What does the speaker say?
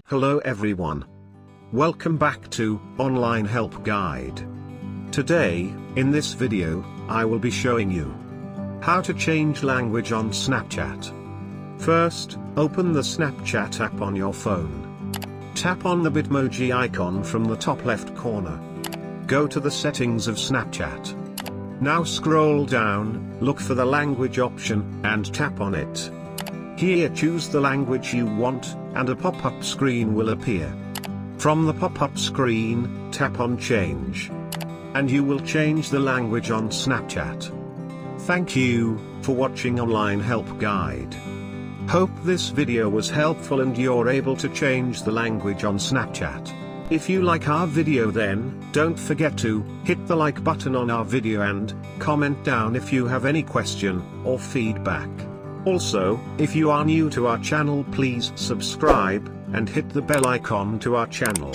Hello everyone. Welcome back to Online Help Guide. Today, in this video, I will be showing you how to change language on Snapchat. First, open the Snapchat app on your phone. Tap on the Bitmoji icon from the top left corner. Go to the settings of Snapchat. Now scroll down, look for the language option, and tap on it. Here choose the language you want, and a pop-up screen will appear. From the pop-up screen, tap on Change. And you will change the language on Snapchat. Thank you for watching Online Help Guide. Hope this video was helpful and you're able to change the language on Snapchat. If you like our video, then don't forget to hit the like button on our video and comment down if you have any question or feedback. Also, if you are new to our channel, please subscribe and hit the bell icon to our channel.